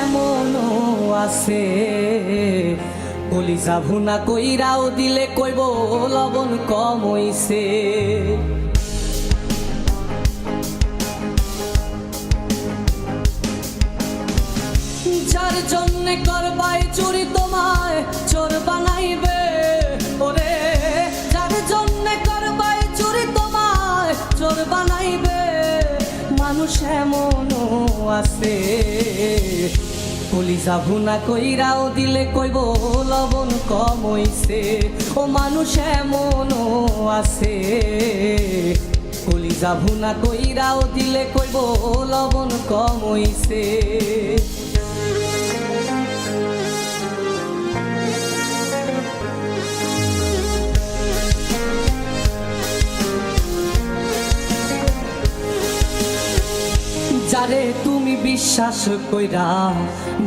এমনও আছে কলিজা ভুনা কইরাও দিলে কইব লবণ কম হইছে। যার জন্যে করবাই চুরি তোমায় চোর বানাইবে, ওরে যার জন্যে করবাই চুরি তোমায় চোর বানাইবে। মানুষ এমনও আছে কলিজা ভুনা কইরাও দিলে কইব লবণ কম হইছে। ও মানুষ এমনও আছে কলিজা ভুনা কইরাও দিলে কইব লবণ কম হইছে। যারে তুমি বিশ্বাস কইরা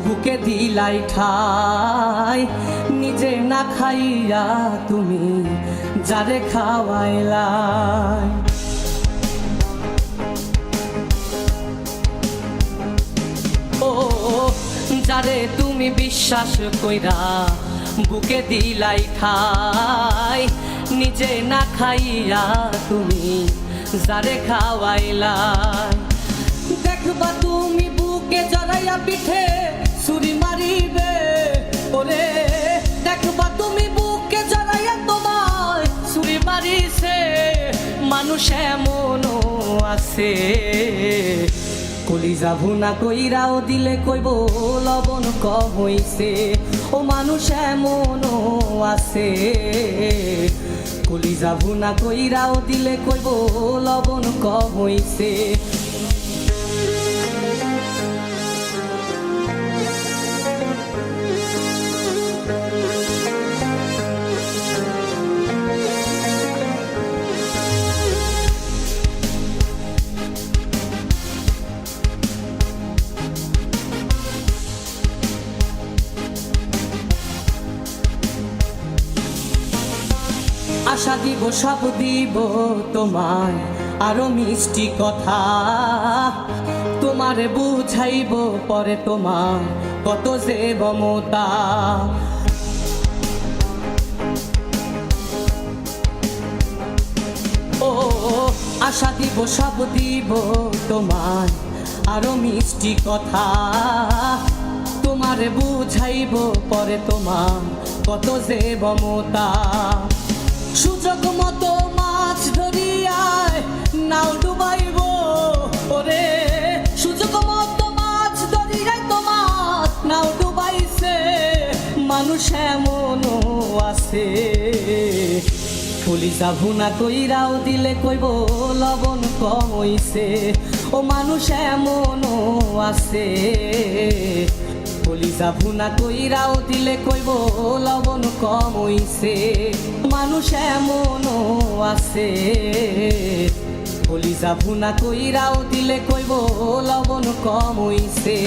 বুকে দিলাই ঠাই, নিজে না খাইয়া তুমি যারে খাওয়াইলাই। ও যারে তুমি বিশ্বাস কইরা বুকে দিলাই ঠাই, নিজে না খাইয়া তুমি যারে খাওয়াইলাই। দেখবা তুমি বুকে জড়াইয়া পিঠে ছুরি মারিবে, ওরে দেখবা তুমি বুকে জড়াইয়া তোমায় ছুরি মারিছে। মানুষ এমনও আছে কলিজা ভুনা কইরাও দিলে কইব লবণ কম হইছে। ও মানুষ এমনও আছে কলিজা ভুনা কইরাও দিলে কইব লবণ কম হইছে। আশা দিব সব দিব তোমায় আরো মিষ্টি কথা, তোমারে বুঝাইব পরে তোমার কত যে মমতা। ও আশা দিব সব দিব তোমায় আরো মিষ্টি কথা, তোমারে বুঝাইব পরে তোমার কত যে মমতা। সুযোগ মতো মাছ ধরিয়ায় নাও ডুবাইব, ওরে সুযোগ মতো মাছ ধরিয়ায় তোমার নাও ডুবাইছে। মানুষ এমনও আছে কলিজা ভুনা কইরাও দিলে কইব লবণ কম হইছে। ও মানুষ এমনও আছে কলিজা ভুনা কইরাও দিলে কইব লবণ কম হইছে। মানুষ এমনও আছে কলিজা ভুনা কইরাও দিলে কইব লবণ কম হইছে।